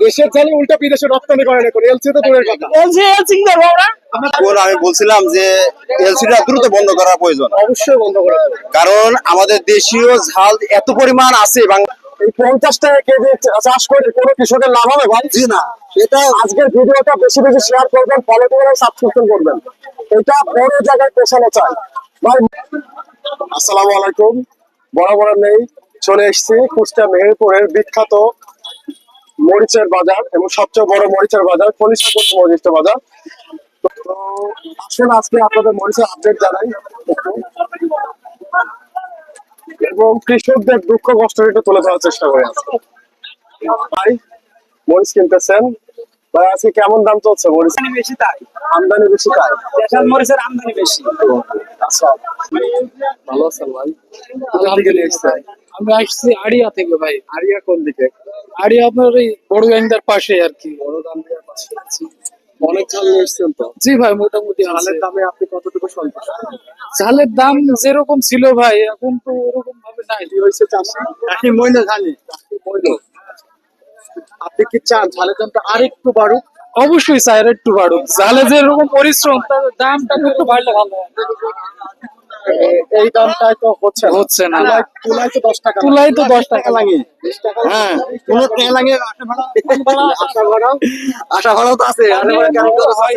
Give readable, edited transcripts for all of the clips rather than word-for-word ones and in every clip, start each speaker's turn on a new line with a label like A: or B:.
A: দেশের চালে উল্টা বিদেশে রপ্তানি করে না, এলসি তো দূরের কথা।
B: আমি বলছিলাম যে এলসিটা দ্রুত বন্ধ করা প্রয়োজন,
A: অবশ্যই বন্ধ করা হবে।
B: কারণ আমাদের দেশীয় ঝাল এত পরিমাণ আছে
A: এই 50 টাকা কেজি চাষ করে কোনো কৃষকের লাভ হবে ভাই?
B: জি না,
A: এটা আজকের ভিডিওটা বেশি বেশি শেয়ার করবেন, ফলো করবেন, সাবস্ক্রিপশন করবেন। এটা বড় জায়গায় পৌঁছানো চাই ভাই। আসসালামু আলাইকুম। বরাবর নেই চলে এসেছি কুষ্টিয়া মেহেরপুরের বিখ্যাত মরিচের বাজার এবং সবচেয়ে বড় মরিচের বাজার খলিশাপুর মরিচের বাজার। তো আসলে আজকে আপনাদের মরিচের আপডেট জানাই এবং কৃষকদের দুঃখ কষ্ট একটু তুলে ধরার চেষ্টা করে। ভাই মরিচ কিনতেছেন ভাই, আজকে কেমন দাম চলছে মরিচ?
C: বেশি তাই
A: আমদানি বেশি তাই
C: দেশাল মরিচের আমদানি বেশি।
A: আচ্ছা, ভালো আছেন ভাই? কোথা থেকে নিয়ে এসেছেন?
D: আমি আসছি আড়িয়া থেকে ভাই।
A: আরিয়া কোন দিকে?
D: আড়িয়া আপনার এই বড় গান্ধার পাশে আর কি।
A: বড় দাম দিয়ে পাচ্ছি। অনেক চাল নিয়ে এসেছেন তো?
D: জি ভাই, মোটামুটি
A: চালের
D: আছে।
A: দামে আপনি কতটুকু সন্তুষ্ট?
D: চালের দাম যেরকম ছিল ভাই এখন তো ওরকম ভাবে নাই।
A: কি হয়েছে চাষি?
C: চাষি মইল জানি
A: চাষি বললো, আপনি কি চান চালের দামটা আরেকটু বাড়ুক?
D: অবশ্যই চাই আর একটু বাড়ুক। চালে যেরকম পরিশ্রম তার দামটা একটু বাড়লে ভালো হয়।
A: এই দামটাই তো হচ্ছে না।
D: হচ্ছে না।
A: তুলাই তো 10 টাকা,
D: তুলাই তো 10 টাকা
C: লাগে।
A: 20 টাকা।
C: হ্যাঁ, কোন টাকা লাগে?
A: আশা করা
C: আশা ভালো তো আছে। আরে ভাই কেন তো হয়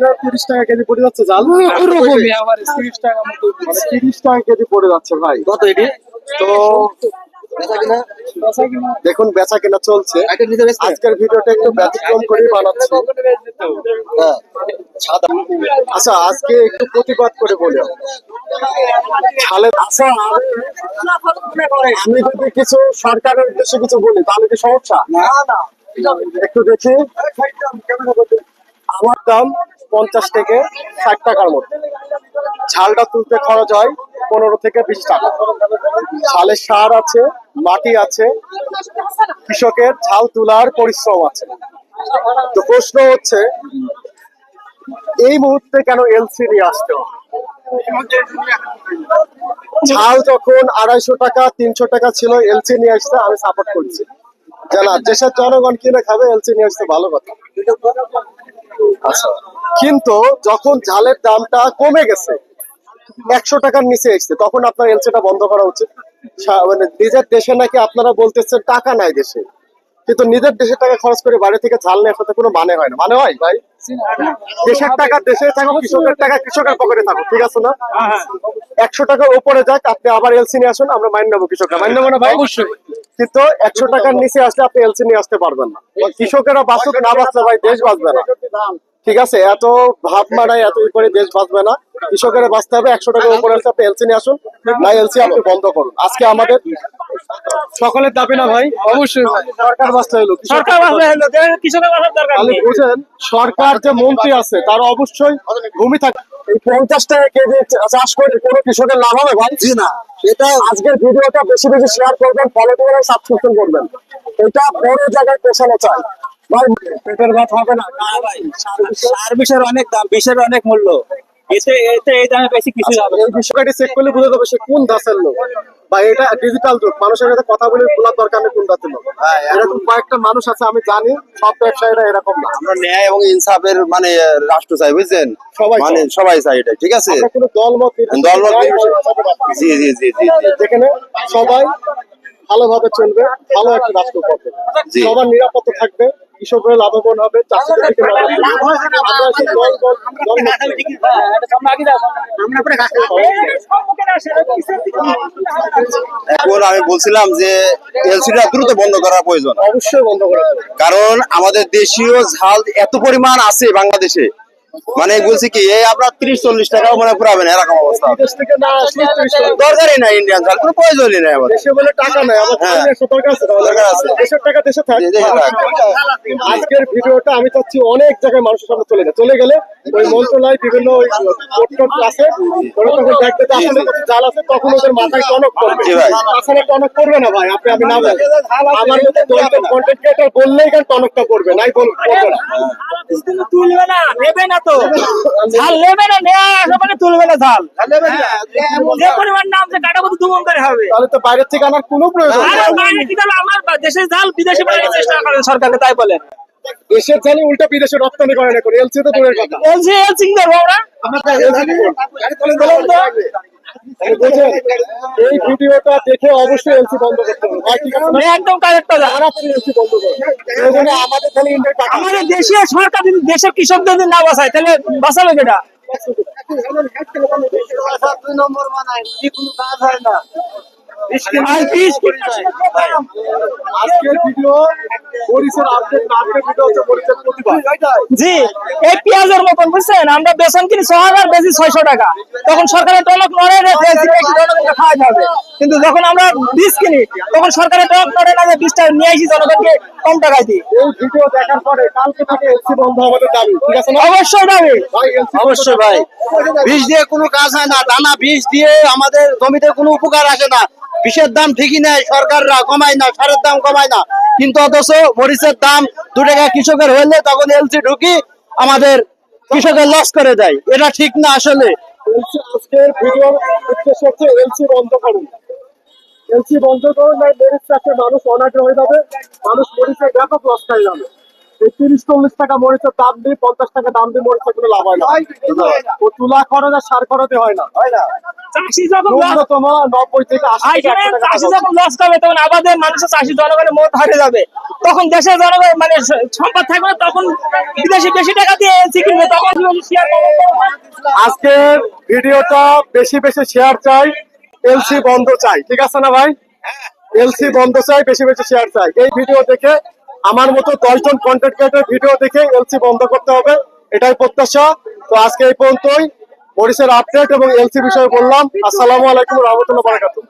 C: না।
A: 30 টাকা কেজি পড়ে যাচ্ছে জাল।
D: ওরকমই আমার 30 টাকা মতো
A: মানে 30 টাকা কেজি পড়ে যাচ্ছে ভাই।
C: কত এটি?
A: তো
C: বেচা কিনা?
A: দেখুন বেচা কেনা চলছে।
C: এটা নিতে বেচতে?
A: আজকের ভিডিওটা একটু ব্যতিক্রম করে বানাচ্ছি।
C: হ্যাঁ।
A: আচ্ছা, আজকে একটু প্রতিবাদ করে বলি আচ্ছা, আমি যদি কিছু সরকারের উদ্দেশ্যে কিছু বলি তাহলে কি সমস্যা?
C: না না।
A: একটু দেখি। আমার দাম 50 থেকে 60 টাকার মধ্যে। ঝালটা তুলতে খরচ হয় 15 থেকে 20 টাকা। ঝালের সার আছে, মাটি আছে, কৃষকের ঝাল তোলার পরিশ্রম আছে। তো প্রশ্ন হচ্ছে এই মুহূর্তে কেন এলসি নিয়ে আসতে হবে? ঝাল যখন 250 টাকা 300 টাকা ছিল, এলসি নিয়ে আসতে আমি সাপোর্ট করছি। জানা দেশের জনগণ কিনে খাবে, এলসি নিয়ে আসতে ভালো কথা। আচ্ছা, কিন্তু যখন ঝালের দামটা কমে গেছে 100 টাকার নিচে এসছে, তখন আপনার এলসিটা বন্ধ করা উচিত। মানে নিজের দেশে নাকি আপনারা বলতেছেন টাকা নাই দেশে, কিন্তু নিজের দেশের টাকা খরচ করে বাড়ি থেকে ঝাল নেওয়ার সাথে কোনো মানে হয় না। মানে হয় ভাই? দেশের টাকা দেশে থাকো, কৃষকের টাকা কৃষকের পকেটে থাকো, ঠিক আছে না? 100 টাকার উপরে যাক, আপনি আবার এলসি নিয়ে আসুন, আমরা মাইন নেবো, কৃষকরা মাইন নেবো না ভাই?
D: অবশ্যই।
A: কিন্তু 100 টাকার নিচে আসলে আপনি এলসি নিয়ে আসতে পারবেন না। কৃষকেরা বাঁচুক, না বাঁচলে ভাই দেশ বাঁচবে না। ঠিক আছে, এত ভাব মানায় এত করে দেশ বাঁচবে না। কৃষকেরা বাঁচতে হবে। 100 টাকার উপরে আসলে আপনি এলসি নিয়ে আসুন, না এলসি আপনি বন্ধ করুন। আজকে আমাদের সকলের দাবি না ভাই?
D: অবশ্যই ভাই।
A: সরকার বাঁচতে হলো,
C: সরকার বাঁচবে হলো, কৃষকের বাঁচার দরকার
A: তাহলে
C: নেই।
A: বুঝেন সরকার যে মন্ত্রী আছে তার অবশ্যই ভূমি থাকে। এই 50 টাকা কেজি চাষ করে কোনো কৃষকের লাভ হবে ভাই?
C: জি না।
A: এটা আজকের ভিডিওটা বেশি বেশি শেয়ার করবেন, ফলো করবেন, সাবস্ক্রিপশন করবেন। এটা বড় জায়গায় পৌঁছানো চাই ভাই। পেটের ভাত হবে না ভাই।
C: সার বিষয়ের অনেক দাম, বিষের অনেক মূল্য। এতে এতে এই দামে বেশি কিছু হবে না।
A: এই বিষয়টি চেক করলে বুঝে যাবে সে কোন দাসের লোক। বা এটা ডিজিটাল যুগ, মানুষের সাথে কথা বলে বলার দরকার নেই কোন দাসের লোক। এরকম কয়েকটা মানুষ আছে আমি জানি, সব ব্যবসায়ীরা এরকম না।
B: আমরা ন্যায় এবং ইনসাফের মানে রাষ্ট্র চাই, বুঝছেন?
A: সবাই
B: মানে সবাই চাই এটা, ঠিক আছে?
A: আমরা কোনো দলমত
B: দলমত জি জি জি জি জি।
A: যেখানে সবাই ভালোভাবে চলবে, ভালো একটা রাষ্ট্র করবে,
B: জি।
A: সবার নিরাপত্তা থাকবে, কৃষকরা লাভবান হবে, চাষিদের দিকে নজর দিবে। আমরা সেই
B: এখন আমি বলছিলাম যে এলসিটা দ্রুত বন্ধ করা প্রয়োজন,
A: অবশ্যই বন্ধ করা হবে।
B: কারণ আমাদের দেশীয় ঝাল এত পরিমাণ আছে বাংলাদেশে, মানে বলছি কি এই আপনার 30-40 টাকাও মানে পুরাবেন এরকম অবস্থা।
A: দেশ থেকে না আসলে
B: দরকারই নাই ইন্ডিয়ান ঝাল, কোনো প্রয়োজনই নাই আমাদের।
A: দেশে বলে টাকা নাই, আমার
B: হ্যাঁ।
A: সতর্ক আছে,
B: দরকার আছে।
A: দেশের টাকা দেশে থাক।
B: দেশে থাক।
A: আজকের ভিডিওটা আমি চাচ্ছি অনেক জায়গায় মানুষের সামনে চলে যায়, চলে গেলে ওই মন্ত্রণালয় বিভিন্ন ওই কোর্ট আছে, ওরা তখন দেখবে যে আসলে কত জাল আছে, তখন ওদের মাথায় টনক করবে।
B: জি ভাই।
A: আসলে টনক করবে না ভাই, আপনি আমি না বলেন। আমার মতো কন্টেন্ট ক্রিয়েটর বললেই কেন টনকটা করবে, নাই করবে না।
C: তুলবে না, নেবে না তো ঝাল নেবে না, নেওয়া আসবে মানে তুলবে না ঝাল। যে পরিমাণ নাম যে কাটা কত দুগুণ করে হবে।
A: তাহলে তো বাইরের থেকে আনার কোনো প্রয়োজন
C: আরে
A: নেই।
C: বাইরে কি করবে? আমার দেশের ঝাল বিদেশে বানানোর চেষ্টা করেন সরকারকে, তাই বলেন।
A: দেশের জানি উল্টা বিদেশে রপ্তানি করে না করে এলসি তো দূরের কথা।
C: এলসি করবো আমরা।
A: বুঝলেন? এই ভিডিওটা দেখে অবশ্যই এলসি বন্ধ করতে হবে ভাই, ঠিক আছে না?
C: একদম কারেক্ট কথা।
A: তাড়াতাড়ি এলসি বন্ধ করো। প্রয়োজনে আমাদের খালি ইন্ডিয়ার টাকা
C: আমাদের দেশীয় সরকার যদি দেশের কৃষকদের যদি না বাঁচায় তাহলে বাঁচাবে কেটা? আর
A: আজকের ভিডিও মরিচের আপডেট ভিডিও হচ্ছে মরিচের প্রতিবাদ।
C: জি, এই পেঁয়াজের মতন বুঝছেন, আমরা বেতন কিনি 6,000, বেশি 600 টাকা। তখন সরকারের টনক নড়ে না যে জনগণকে খাওয়া যাবে, কিন্তু যখন আমরা বীজ কিনি তখন সরকারের টনক নড়ে না যে বীজটা নিয়ে আসি জনগণকে কম টাকায় দিই।
A: এই ভিডিও দেখার পরে কালকে থেকে এলসি বন্ধ আমাদের দাবি, ঠিক আছে না?
C: অবশ্যই দাবি।
A: ভাই এলসি
B: অবশ্যই ভাই, বীজ দিয়ে কোনো কাজ হয় না, দানা বীজ দিয়ে আমাদের জমিতে কোনো উপকার আসে না। বিষের দাম ঠিকই নেয়, সরকাররা কমায় না, সারের দাম কমায় না, কিন্তু অথচ মরিচের দাম 2 টাকা কৃষকের হইলে তখন এলসি ঢুকি আমাদের কৃষকের লস করে দেয়। এটা ঠিক না আসলে।
A: এলসি আজকের ভিডিওর উদ্দেশ্য হচ্ছে এলসি বন্ধ করুন। এলসি বন্ধ করুন, না মরিচ চাষে মানুষ অনাগ্রহ হয়ে যাবে, মানুষ মরিচের ব্যাপক লস খাই যাবে। এই 30-40 টাকা মরিচের দাম দিয়ে 50 টাকা দাম দিয়ে মরিচের কোনো লাভ হয় না। ও তুলা খরচ আর সার খরচে হয় না।
C: চাষি যখন
A: ন্যূনতম 90 থেকে 80 টাকা, 100 টাকা
C: চাষি যখন লস খাবে তখন আমাদের মানুষের চাষি জনগণের মত হারিয়ে যাবে। তখন দেশের জনগণ মানে সম্পদ থাকবে না, তখন বিদেশি বেশি টাকা দিয়ে এলসি কিনবে, তখন শেয়ার
A: আজকের ভিডিওটা বেশি বেশি শেয়ার চাই, এলসি বন্ধ চাই, ঠিক আছে না ভাই? এলসি বন্ধ চাই, বেশি বেশি শেয়ার চাই। এই ভিডিও দেখে আমার মতো 10 জন কন্টেন্ট ক্রিয়েটর ভিডিও দেখে এলসি বন্ধ করতে হবে, এটাই প্রত্যাশা। তো আজকে এই পর্যন্তই মরিচের আপডেট এবং এলসি বিষয়ে বললাম। আসসালামু আলাইকুম ওয়া রাহমাতুল্লাহি ওয়া বারাকাতুহু।